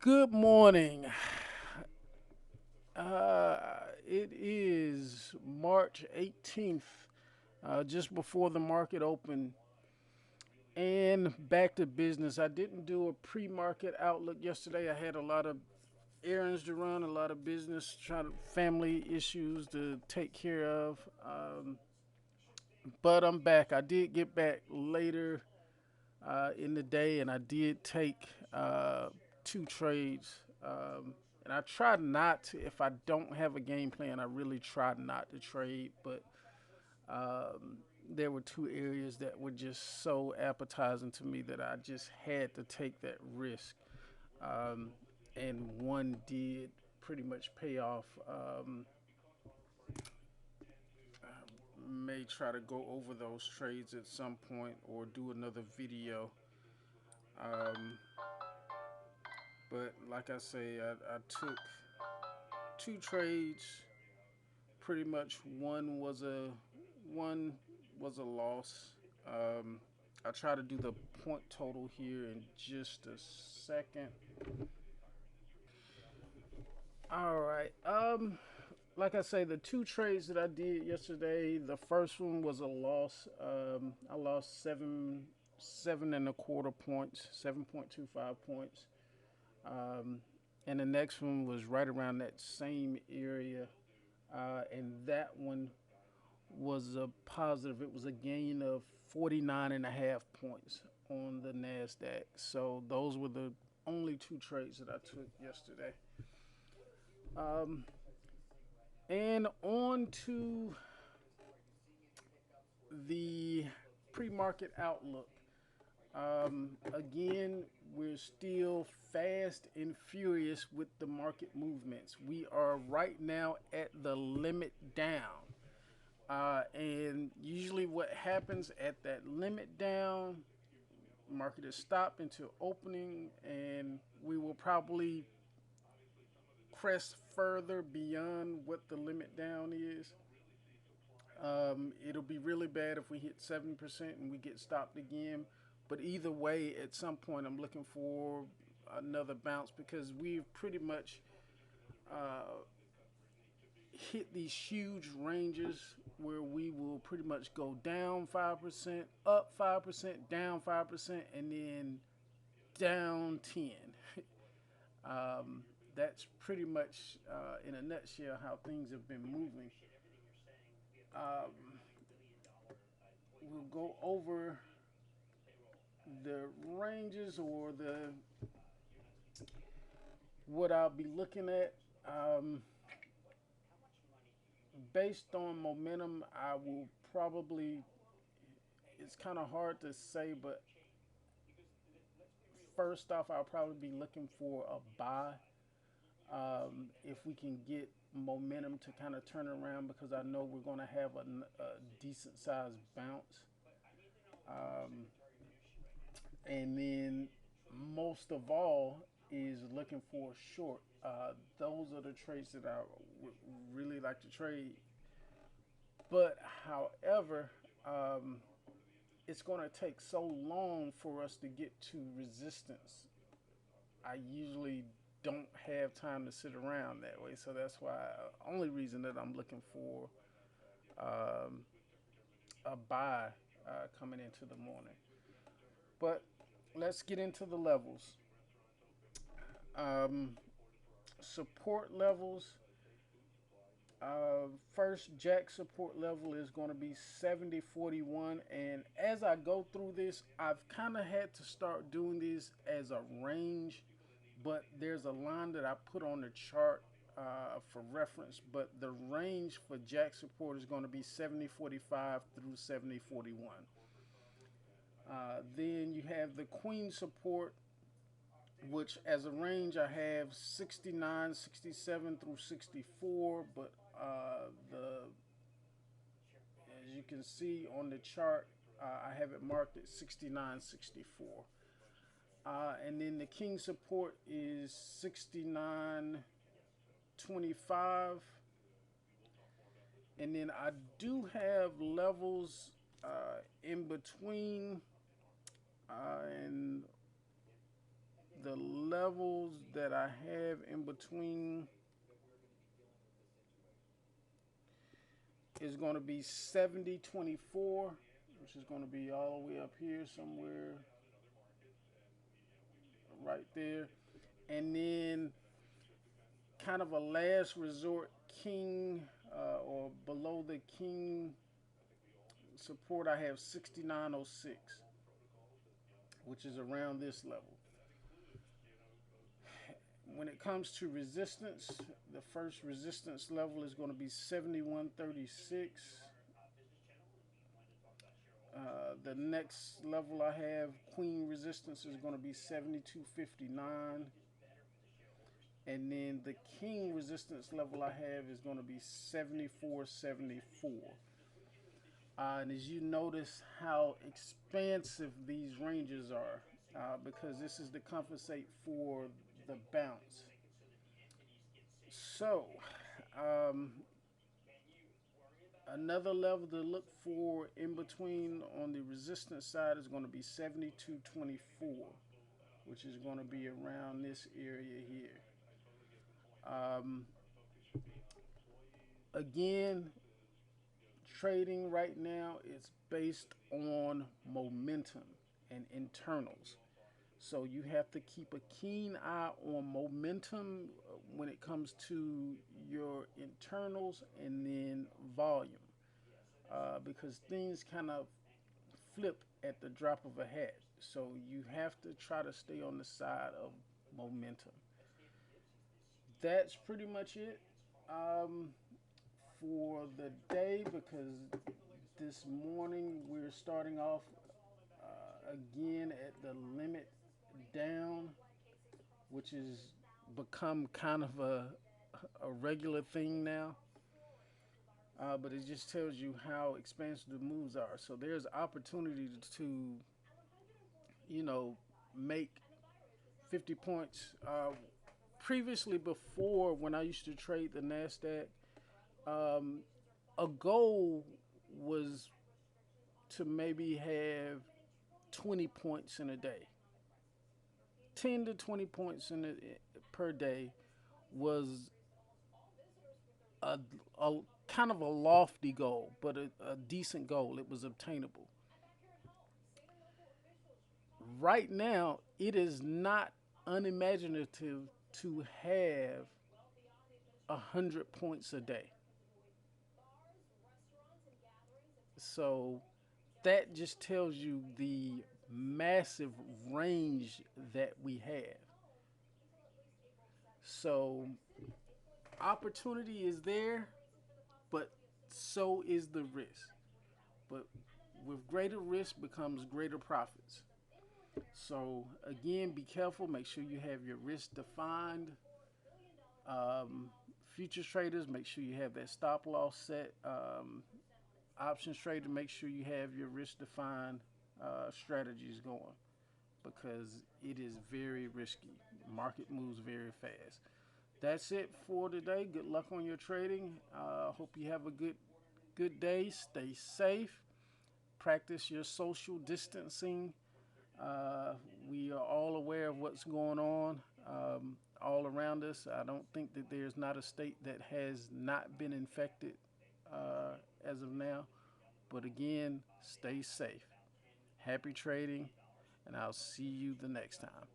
Good morning. It is March 18th, just before the market opened, and back to business. I didn't do a pre market outlook yesterday. I had a lot of errands to run, a lot of business, family issues to take care of. But I'm back. I did get back later in the day, and I did take two trades. And I try not to, if I don't have a game plan, I really try not to trade. But there were two areas that were just so appetizing to me that I just had to take that risk. Um, and one did pretty much pay off. May try to go over those trades at some point or do another video. Um, but like I say, I took two trades. Pretty much one was a loss. Um, I try to do the point total here in just a second. All right. Like I say, the two trades that I did yesterday, the first one was a loss. I lost seven and a quarter points, 7.25 points. Um, and the next one was right around that same area, and that one was a positive. It was a gain of 49 and a half points on the NASDAQ. So those were the only two trades that I took yesterday. Um, and on to the pre market outlook. Again, we're still fast and furious with the market movements. We are right now at the limit down. And usually, what happens at that limit down, market is stopped until opening, and we will probably crest further beyond what the limit down is. It'll be really bad if we hit 7% and we get stopped again. But either way, at some point, I'm looking for another bounce because we've pretty much uh, hit these huge ranges where we will pretty much go down 5%, up 5%, down 5%, and then down 10. um, that's pretty much, in a nutshell, how things have been moving. Um, we'll go over the ranges or the what I'll be looking at. Um, Based on momentum, I will probably. It's kind of hard to say, but first off, I'll probably be looking for a buy. If we can get momentum to kind of turn around, because I know we're going to have a decent sized bounce. Um, and then most of all is looking for a short. Those are the trades that I would really like to trade. But however, um, it's going to take so long for us to get to resistance. I usually don't have time to sit around that way, so that's why only reason that I'm looking for um, a buy coming into the morning. But let's get into the levels. Um, Support levels. First jack support level is going to be 70.41, and as I go through this, I've kind of had to start doing this as a range, but there's a line that I put on the chart for reference. But the range for jack support is going to be 70.45 through 70.41. Then you have the queen support, which as a range I have 69, 67 through 64, but the as you can see on the chart, I have it marked at 69, 64. And then the king support is 69, 25. And then I do have levels in between. And the levels that I have in between is going to be 70.24, which is going to be all the way up here somewhere right there. And then kind of a last resort king or below the king support, I have 69.06, which is around this level. When it comes to resistance, the first resistance level is going to be 71.36. The next level I have, queen resistance, is going to be 72.59. And then the king resistance level I have is going to be 74.74. And as you notice how expansive these ranges are, because this is to compensate for the bounce. So, um, another level to look for in between on the resistance side is going to be 72.24, which is going to be around this area here. Um, Again, trading right now is based on momentum and internals. So you have to keep a keen eye on momentum when it comes to your internals and then volume, because things kind of flip at the drop of a hat. So you have to try to stay on the side of momentum. That's pretty much it for the day, because this morning we're starting off again at the limit down, which has become kind of a regular thing now. But it just tells you how expansive the moves are. So there's opportunity to, you know, make 50 points. Previously, before when I used to trade the NASDAQ, um, a goal was to maybe have 20 points in a day. 10 to 20 points per day was a, a kind of a lofty goal, but a decent goal. It was obtainable. Right now, it is not unimaginative to have 100 points a day. So that just tells you the massive range that we have. So opportunity is there, but so is the risk. But with greater risk becomes greater profits. So again, be careful. Make sure you have your risk defined. Um, Futures traders, make sure you have that stop loss set. Options trader, make sure you have your risk defined strategies going, because it is very risky. Market moves very fast. That's it for today. Good luck on your trading. Hope you have a good day. Stay safe. Practice your social distancing. Uh, we are all aware of what's going on all around us. I don't think that there's not a state that has not been infected as of now. But again, stay safe. Happy trading, and I'll see you the next time.